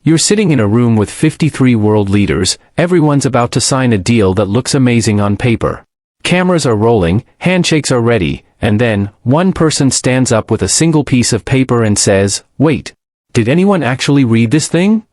You're sitting in a room with 53 world leaders, everyone's about to sign a deal that looks amazing on paper. Cameras are rolling, handshakes are ready, and then, one person stands up with a single piece of paper and says, "Wait, did anyone actually read this thing?"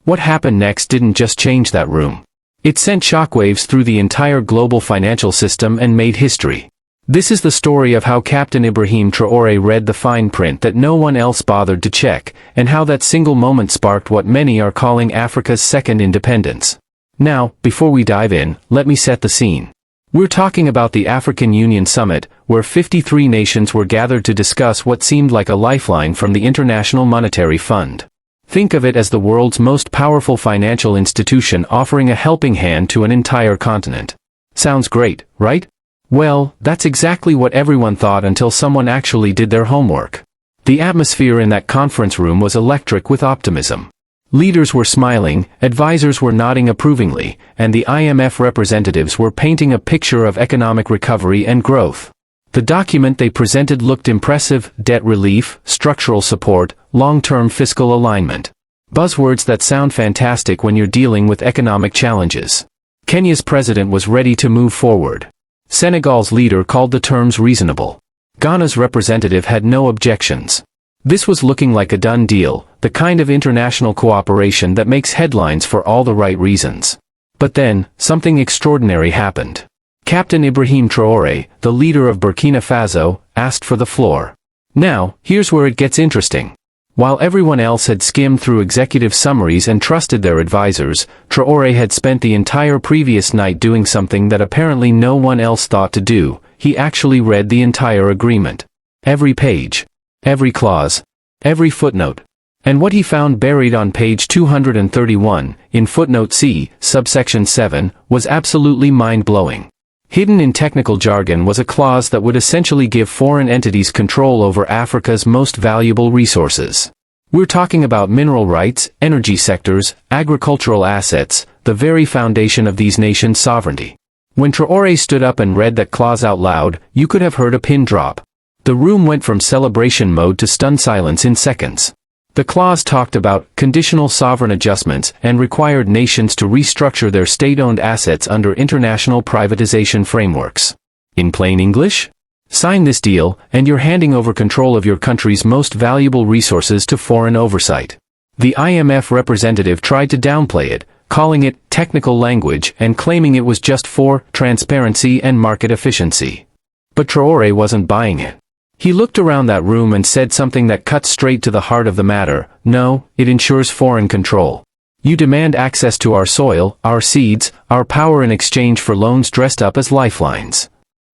What happened next didn't just change that room. It sent shockwaves through the entire global financial system and made history. This is the story of how Captain Ibrahim Traoré read the fine print that no one else bothered to check, and how that single moment sparked what many are calling Africa's second independence. Now, before we dive in, let me set the scene. We're talking about the African Union Summit, where 53 nations were gathered to discuss what seemed like a lifeline from the International Monetary Fund. Think of it as the world's most powerful financial institution offering a helping hand to an entire continent. Sounds great, right? Well, that's exactly what everyone thought until someone actually did their homework. The atmosphere in that conference room was electric with optimism. Leaders were smiling, advisors were nodding approvingly, and the IMF representatives were painting a picture of economic recovery and growth. The document they presented looked impressive: debt relief, structural support, long-term fiscal alignment. Buzzwords that sound fantastic when you're dealing with economic challenges. Kenya's president was ready to move forward. Senegal's leader called the terms reasonable. Ghana's representative had no objections. This was looking like a done deal, the kind of international cooperation that makes headlines for all the right reasons. But then, something extraordinary happened. Captain Ibrahim Traoré, the leader of Burkina Faso, asked for the floor. Now, here's where it gets interesting. While everyone else had skimmed through executive summaries and trusted their advisors, Traoré had spent the entire previous night doing something that apparently no one else thought to do. He actually read the entire agreement. Every page. Every clause. Every footnote. And what he found buried on page 231, in footnote C, subsection 7, was absolutely mind-blowing. Hidden in technical jargon was a clause that would essentially give foreign entities control over Africa's most valuable resources. We're talking about mineral rights, energy sectors, agricultural assets, the very foundation of these nations' sovereignty. When Traoré stood up and read that clause out loud, you could have heard a pin drop. The room went from celebration mode to stunned silence in seconds. The clause talked about conditional sovereign adjustments and required nations to restructure their state-owned assets under international privatization frameworks. In plain English? Sign this deal, and you're handing over control of your country's most valuable resources to foreign oversight. The IMF representative tried to downplay it, calling it technical language and claiming it was just for transparency and market efficiency. But Traoré wasn't buying it. He looked around that room and said something that cut straight to the heart of the matter. No, it ensures foreign control. You demand access to our soil, our seeds, our power in exchange for loans dressed up as lifelines.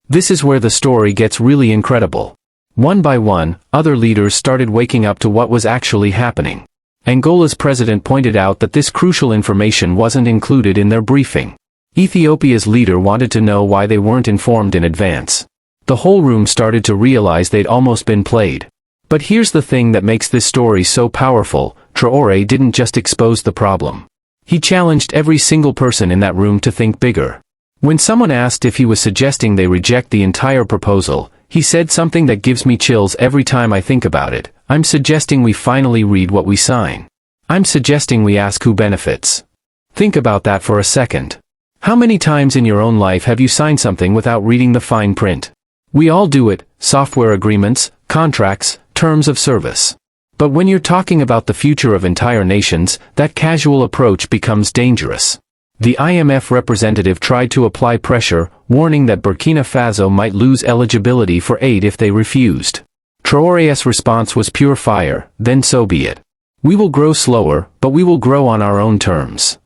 This is where the story gets really incredible. One by one, other leaders started waking up to what was actually happening. Angola's president pointed out that this crucial information wasn't included in their briefing. Ethiopia's leader wanted to know why they weren't informed in advance. The whole room started to realize they'd almost been played. But here's the thing that makes this story so powerful: Traoré didn't just expose the problem. He challenged every single person in that room to think bigger. When someone asked if he was suggesting they reject the entire proposal, he said something that gives me chills every time I think about it. I'm suggesting we finally read what we sign. I'm suggesting we ask who benefits. Think about that for a second. How many times in your own life have you signed something without reading the fine print? We all do it: software agreements, contracts, terms of service. But when you're talking about the future of entire nations, that casual approach becomes dangerous. The IMF representative tried to apply pressure, warning that Burkina Faso might lose eligibility for aid if they refused. Traoré's response was pure fire: then so be it. We will grow slower, but we will grow on our own terms.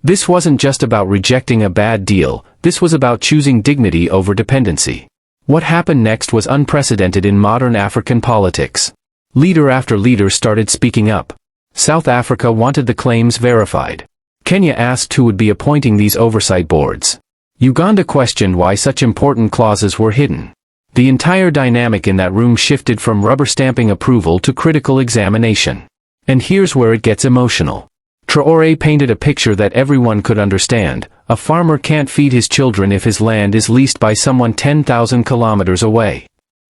This wasn't just about rejecting a bad deal, this was about choosing dignity over dependency. What happened next was unprecedented in modern African politics. Leader after leader started speaking up. South Africa wanted the claims verified. Kenya asked who would be appointing these oversight boards. Uganda questioned why such important clauses were hidden. The entire dynamic in that room shifted from rubber-stamping approval to critical examination. And here's where it gets emotional. Traoré painted a picture that everyone could understand. A farmer can't feed his children if his land is leased by someone 10,000 kilometers away.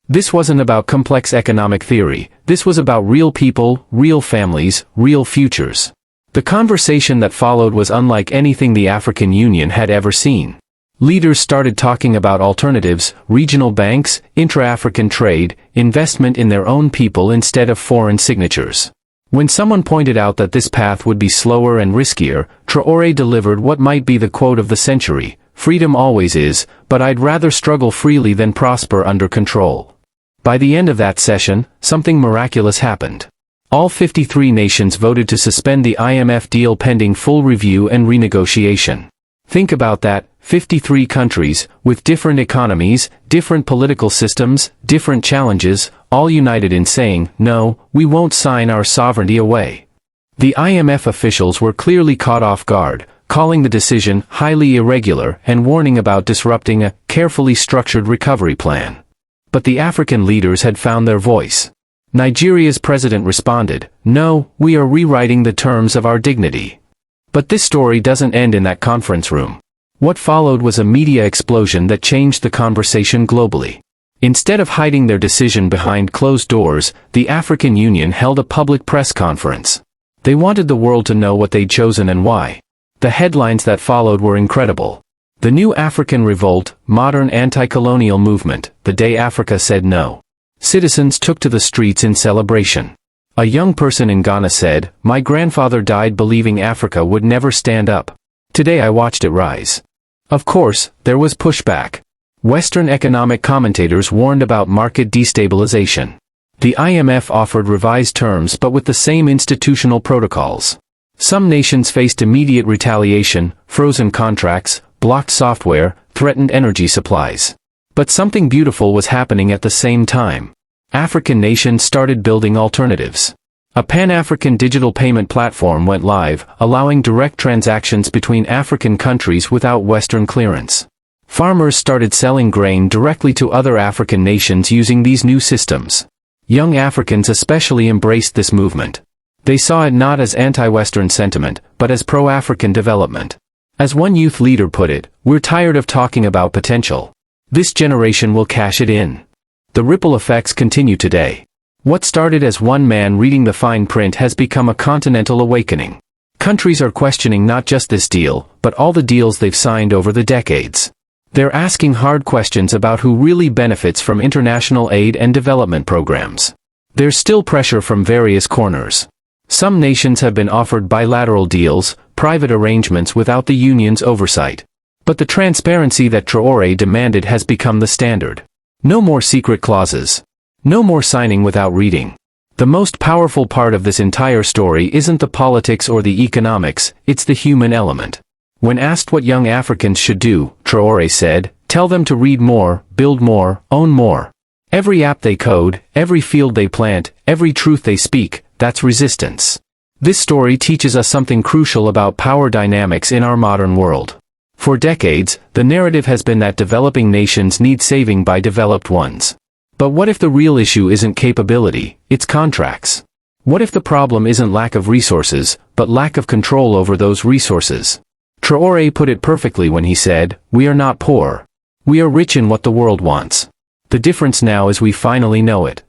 This wasn't about complex economic theory. This was about real people, real families, real futures. The conversation that followed was unlike anything the African Union had ever seen. Leaders started talking about alternatives, regional banks, intra-African trade, investment in their own people instead of foreign signatures. When someone pointed out that this path would be slower and riskier, Traoré delivered what might be the quote of the century: "Freedom always is, but I'd rather struggle freely than prosper under control." By the end of that session, something miraculous happened. All 53 nations voted to suspend the IMF deal pending full review and renegotiation. Think about that, 53 countries, with different economies, different political systems, different challenges, all united in saying, no, we won't sign our sovereignty away. The IMF officials were clearly caught off guard, calling the decision highly irregular and warning about disrupting a carefully structured recovery plan. But the African leaders had found their voice. Nigeria's president responded, "No, we are rewriting the terms of our dignity." But this story doesn't end in that conference room. What followed was a media explosion that changed the conversation globally. Instead of hiding their decision behind closed doors, the African Union held a public press conference. They wanted the world to know what they'd chosen and why. The headlines that followed were incredible. The New African Revolt, modern anti-colonial movement, the day Africa said no. Citizens took to the streets in celebration. A young person in Ghana said, "My grandfather died believing Africa would never stand up. Today I watched it rise." Of course, there was pushback. Western economic commentators warned about market destabilization. The IMF offered revised terms but with the same institutional protocols. Some nations faced immediate retaliation, frozen contracts, blocked software, threatened energy supplies. But something beautiful was happening at the same time. African nations started building alternatives. A Pan-African digital payment platform went live, allowing direct transactions between African countries without Western clearance. Farmers started selling grain directly to other African nations using these new systems. Young Africans especially embraced this movement. They saw it not as anti-Western sentiment, but as pro-African development. As one youth leader put it, "We're tired of talking about potential. This generation will cash it in." The ripple effects continue today. What started as one man reading the fine print has become a continental awakening. Countries are questioning not just this deal, but all the deals they've signed over the decades. They're asking hard questions about who really benefits from international aid and development programs. There's still pressure from various corners. Some nations have been offered bilateral deals, private arrangements without the union's oversight. But the transparency that Traoré demanded has become the standard. No more secret clauses. No more signing without reading. The most powerful part of this entire story isn't the politics or the economics, it's the human element. When asked what young Africans should do, Traoré said, "Tell them to read more, build more, own more. Every app they code, every field they plant, every truth they speak, that's resistance." This story teaches us something crucial about power dynamics in our modern world. For decades, the narrative has been that developing nations need saving by developed ones. But what if the real issue isn't capability, it's contracts? What if the problem isn't lack of resources, but lack of control over those resources? Traoré put it perfectly when he said, "We are not poor. We are rich in what the world wants. The difference now is we finally know it."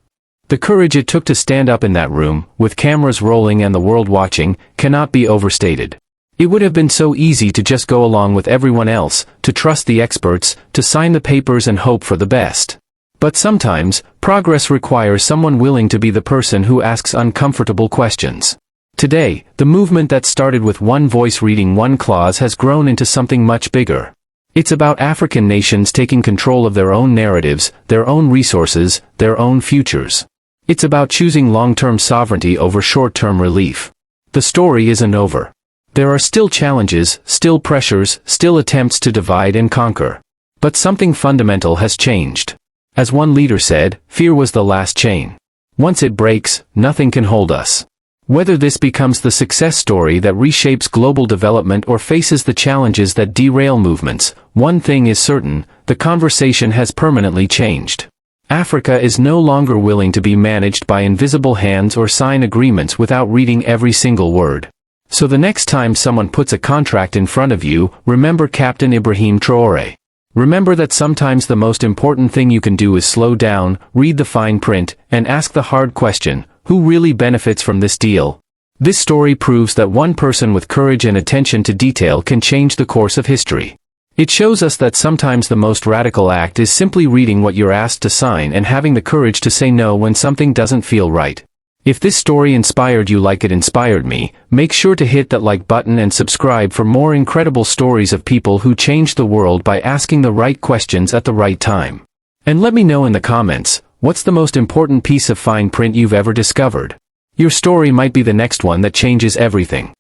The courage it took to stand up in that room, with cameras rolling and the world watching, cannot be overstated. It would have been so easy to just go along with everyone else, to trust the experts, to sign the papers and hope for the best. But sometimes, progress requires someone willing to be the person who asks uncomfortable questions. Today, the movement that started with one voice reading one clause has grown into something much bigger. It's about African nations taking control of their own narratives, their own resources, their own futures. It's about choosing long-term sovereignty over short-term relief. The story isn't over. There are still challenges, still pressures, still attempts to divide and conquer. But something fundamental has changed. As one leader said, fear was the last chain. Once it breaks, nothing can hold us. Whether this becomes the success story that reshapes global development or faces the challenges that derail movements, one thing is certain, the conversation has permanently changed. Africa is no longer willing to be managed by invisible hands or sign agreements without reading every single word. So the next time someone puts a contract in front of you, remember Captain Ibrahim Traoré. Remember that sometimes the most important thing you can do is slow down, read the fine print, and ask the hard question, who really benefits from this deal? This story proves that one person with courage and attention to detail can change the course of history. It shows us that sometimes the most radical act is simply reading what you're asked to sign and having the courage to say no when something doesn't feel right. If this story inspired you like it inspired me, make sure to hit that like button and subscribe for more incredible stories of people who changed the world by asking the right questions at the right time. And let me know in the comments, what's the most important piece of fine print you've ever discovered? Your story might be the next one that changes everything.